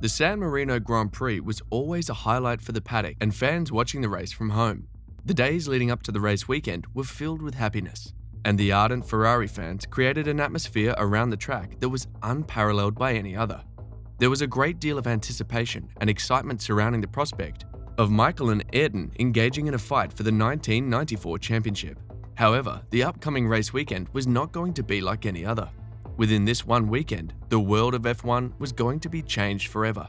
The San Marino Grand Prix was always a highlight for the paddock and fans watching the race from home. The days leading up to the race weekend were filled with happiness, and the ardent Ferrari fans created an atmosphere around the track that was unparalleled by any other. There was a great deal of anticipation and excitement surrounding the prospect of Michael and Ayrton engaging in a fight for the 1994 championship. However, the upcoming race weekend was not going to be like any other. Within this one weekend, the world of F1 was going to be changed forever.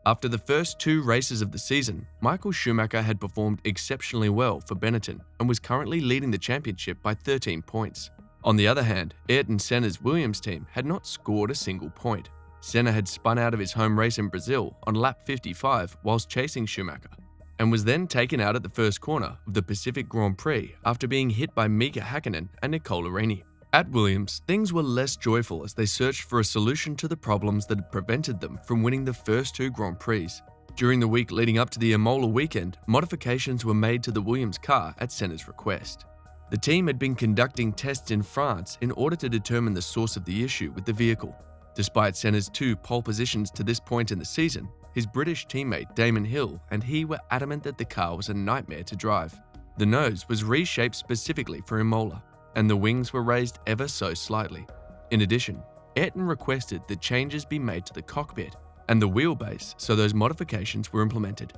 After the first two races of the season, Michael Schumacher had performed exceptionally well for Benetton and was currently leading the championship by 13 points. On the other hand, Ayrton Senna's Williams team had not scored a single point. Senna had spun out of his home race in Brazil on lap 55 whilst chasing Schumacher, and was then taken out at the first corner of the Pacific Grand Prix after being hit by Mika Hakkinen and Nicole Larini. At Williams, things were less joyful as they searched for a solution to the problems that had prevented them from winning the first two Grand Prix. During the week leading up to the Imola weekend, modifications were made to the Williams car at Senna's request. The team had been conducting tests in France in order to determine the source of the issue with the vehicle. Despite Senna's two pole positions to this point in the season, his British teammate Damon Hill and he were adamant that the car was a nightmare to drive. The nose was reshaped specifically for Imola, and the wings were raised ever so slightly. In addition, Ayrton requested that changes be made to the cockpit and the wheelbase, so those modifications were implemented.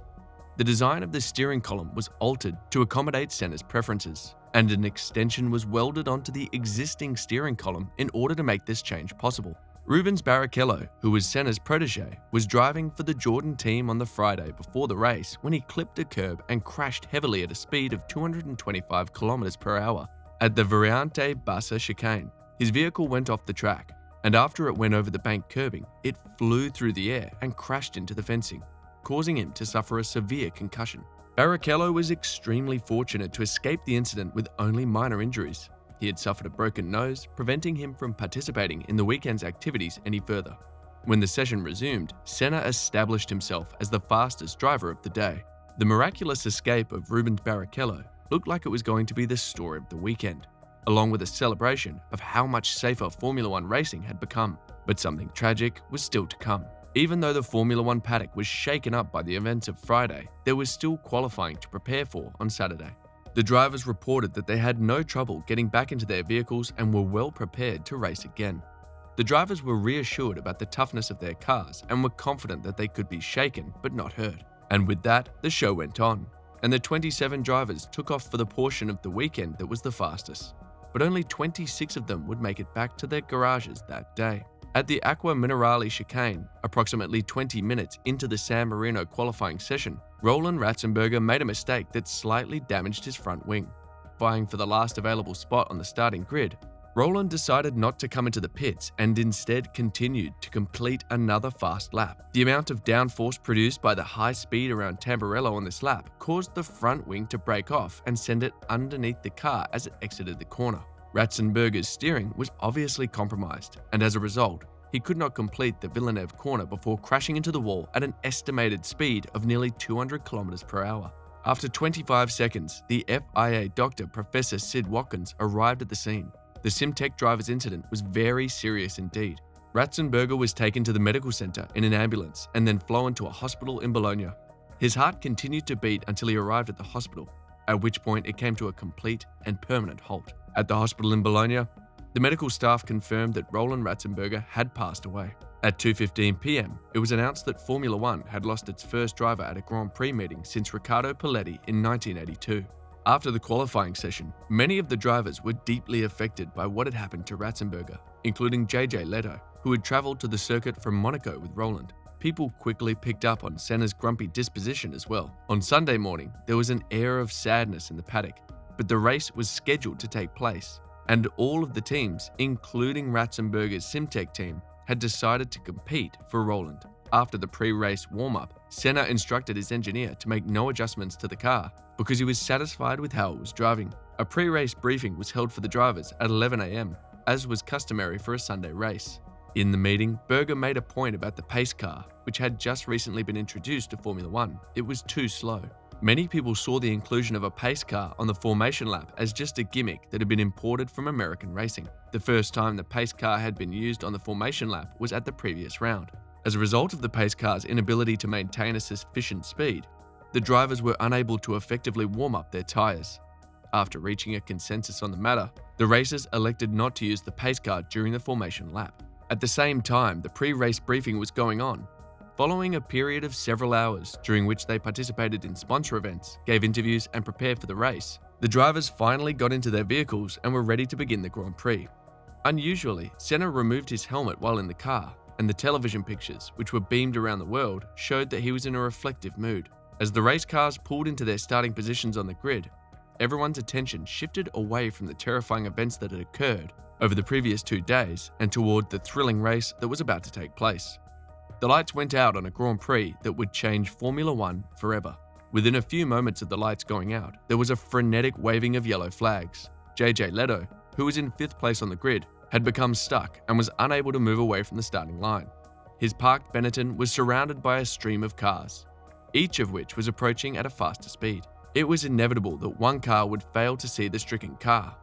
The design of the steering column was altered to accommodate Senna's preferences, and an extension was welded onto the existing steering column in order to make this change possible. Rubens Barrichello, who was Senna's protege, was driving for the Jordan team on the Friday before the race when he clipped a curb and crashed heavily at a speed of 225 km per hour at the Variante Bassa chicane. His vehicle went off the track, and after it went over the bank curbing, it flew through the air and crashed into the fencing, causing him to suffer a severe concussion. Barrichello was extremely fortunate to escape the incident with only minor injuries. He had suffered a broken nose, preventing him from participating in the weekend's activities any further. When the session resumed, Senna established himself as the fastest driver of the day. The miraculous escape of Rubens Barrichello looked like it was going to be the story of the weekend, along with a celebration of how much safer Formula One racing had become. But something tragic was still to come. Even though the Formula One paddock was shaken up by the events of Friday, there was still qualifying to prepare for on Saturday. The drivers reported that they had no trouble getting back into their vehicles and were well prepared to race again. The drivers were reassured about the toughness of their cars and were confident that they could be shaken but not hurt. And with that, the show went on, and the 27 drivers took off for the portion of the weekend that was the fastest. But only 26 of them would make it back to their garages that day. At the Acqua Minerale chicane, approximately 20 minutes into the San Marino qualifying session, Roland Ratzenberger made a mistake that slightly damaged his front wing. Vying for the last available spot on the starting grid, Roland decided not to come into the pits and instead continued to complete another fast lap. The amount of downforce produced by the high speed around Tamburello on this lap caused the front wing to break off and send it underneath the car as it exited the corner. Ratzenberger's steering was obviously compromised, and as a result, he could not complete the Villeneuve corner before crashing into the wall at an estimated speed of nearly 200 km per hour. After 25 seconds, the FIA doctor Professor Sid Watkins arrived at the scene. The Simtech driver's incident was very serious indeed. Ratzenberger was taken to the medical center in an ambulance and then flown to a hospital in Bologna. His heart continued to beat until he arrived at the hospital, at which point it came to a complete and permanent halt. At the hospital in Bologna, the medical staff confirmed that Roland Ratzenberger had passed away. At 2:15 p.m., it was announced that Formula One had lost its first driver at a Grand Prix meeting since Riccardo Paletti in 1982. After the qualifying session, many of the drivers were deeply affected by what had happened to Ratzenberger, including JJ Leto, who had traveled to the circuit from Monaco with Roland. People quickly picked up on Senna's grumpy disposition as well. On Sunday morning, there was an air of sadness in the paddock, but the race was scheduled to take place, and all of the teams, including Ratzenberger's Simtech team, had decided to compete for Roland. After the pre-race warm-up, Senna instructed his engineer to make no adjustments to the car because he was satisfied with how it was driving. A pre-race briefing was held for the drivers at 11 a.m., as was customary for a Sunday race. In the meeting, Berger made a point about the pace car, which had just recently been introduced to Formula One. It was too slow. Many people saw the inclusion of a pace car on the formation lap as just a gimmick that had been imported from American racing. The first time the pace car had been used on the formation lap was at the previous round. As a result of the pace car's inability to maintain a sufficient speed, the drivers were unable to effectively warm up their tires. After reaching a consensus on the matter, the racers elected not to use the pace car during the formation lap. At the same time, the pre-race briefing was going on. Following a period of several hours during which they participated in sponsor events, gave interviews and prepared for the race, the drivers finally got into their vehicles and were ready to begin the Grand Prix. Unusually, Senna removed his helmet while in the car, and the television pictures, which were beamed around the world, showed that he was in a reflective mood. As the race cars pulled into their starting positions on the grid, everyone's attention shifted away from the terrifying events that had occurred over the previous 2 days and toward the thrilling race that was about to take place. The lights went out on a Grand Prix that would change Formula One forever. Within a few moments of the lights going out, there was a frenetic waving of yellow flags. JJ Leto, who was in 5th place on the grid, had become stuck and was unable to move away from the starting line. His parked Benetton was surrounded by a stream of cars, each of which was approaching at a faster speed. It was inevitable that one car would fail to see the stricken car.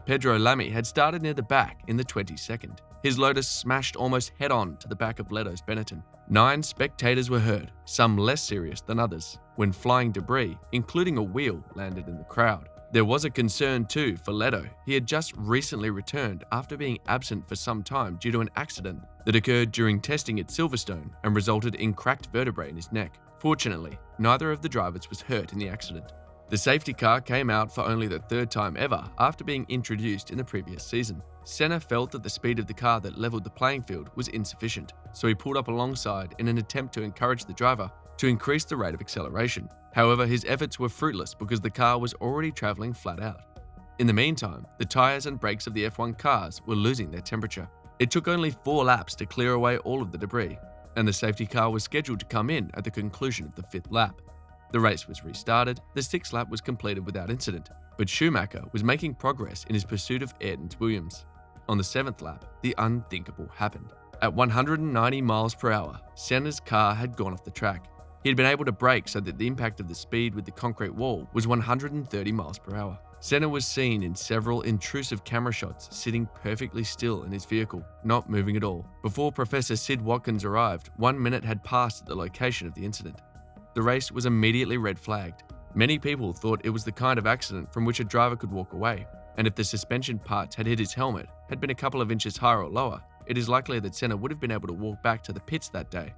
Pedro Lamy had started near the back in the 22nd. His Lotus smashed almost head-on to the back of Leto's Benetton. 9 spectators were hurt, some less serious than others, when flying debris, including a wheel, landed in the crowd. There was a concern too for Leto. He had just recently returned after being absent for some time due to an accident that occurred during testing at Silverstone and resulted in cracked vertebrae in his neck. Fortunately, neither of the drivers was hurt in the accident. The safety car came out for only the 3rd time ever after being introduced in the previous season. Senna felt that the speed of the car that leveled the playing field was insufficient, so he pulled up alongside in an attempt to encourage the driver to increase the rate of acceleration. However, his efforts were fruitless because the car was already traveling flat out. In the meantime, the tires and brakes of the F1 cars were losing their temperature. It took only 4 laps to clear away all of the debris, and the safety car was scheduled to come in at the conclusion of the 5th lap. The race was restarted, the 6th lap was completed without incident, but Schumacher was making progress in his pursuit of Ayrton's Williams. On the 7th lap, the unthinkable happened. At 190 miles per hour, Senna's car had gone off the track. He had been able to brake so that the impact of the speed with the concrete wall was 130 miles per hour. Senna was seen in several intrusive camera shots sitting perfectly still in his vehicle, not moving at all. Before Professor Sid Watkins arrived, 1 minute had passed at the location of the incident. The race was immediately red flagged. Many people thought it was the kind of accident from which a driver could walk away, and if the suspension parts had hit his helmet had been a couple of inches higher or lower, it is likely that Senna would have been able to walk back to the pits that day.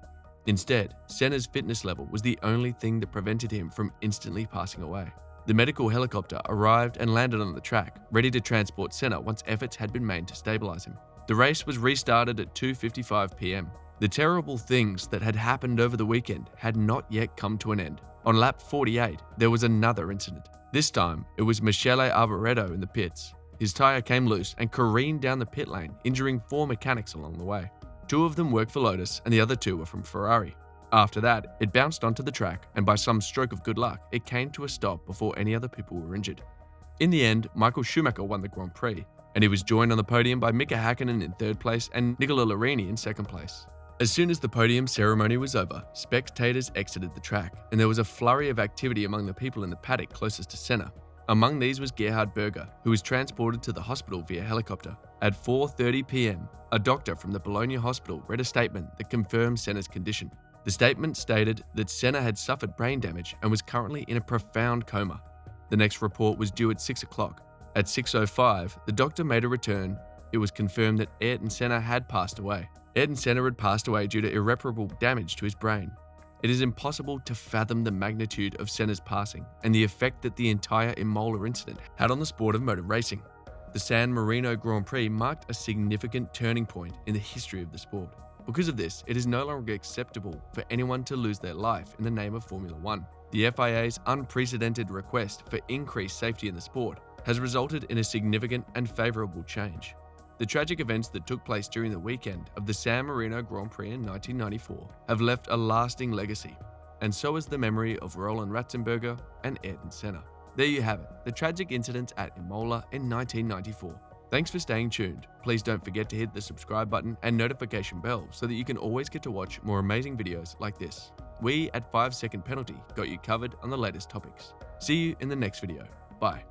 Instead, Senna's fitness level was the only thing that prevented him from instantly passing away. The medical helicopter arrived and landed on the track, ready to transport Senna once efforts had been made to stabilize him. The race was restarted at 2:55 p.m. The terrible things that had happened over the weekend had not yet come to an end. On lap 48, there was another incident. This time, it was Michele Alvaredo in the pits. His tire came loose and careened down the pit lane, injuring 4 mechanics along the way. 2 of them worked for Lotus and the other 2 were from Ferrari. After that, it bounced onto the track, and by some stroke of good luck, it came to a stop before any other people were injured. In the end, Michael Schumacher won the Grand Prix, and he was joined on the podium by Mika Hakkinen in 3rd place and Nicola Larini in 2nd place. As soon as the podium ceremony was over, spectators exited the track, and there was a flurry of activity among the people in the paddock closest to Senna. Among these was Gerhard Berger, who was transported to the hospital via helicopter. At 4:30 p.m., a doctor from the Bologna hospital read a statement that confirmed Senna's condition. The statement stated that Senna had suffered brain damage and was currently in a profound coma. The next report was due at 6 o'clock. At 6:05, the doctor made a return. It was confirmed that Ayrton Senna had passed away. Ayrton Senna had passed away due to irreparable damage to his brain. It is impossible to fathom the magnitude of Senna's passing and the effect that the entire Imola incident had on the sport of motor racing. The San Marino Grand Prix marked a significant turning point in the history of the sport. Because of this, it is no longer acceptable for anyone to lose their life in the name of Formula One. The FIA's unprecedented request for increased safety in the sport has resulted in a significant and favourable change. The tragic events that took place during the weekend of the San Marino Grand Prix in 1994 have left a lasting legacy, and so has the memory of Roland Ratzenberger and Ayrton Senna. There you have it, the tragic incidents at Imola in 1994. Thanks for staying tuned. Please don't forget to hit the subscribe button and notification bell so that you can always get to watch more amazing videos like this. We at 5 Second Penalty got you covered on the latest topics. See you in the next video. Bye.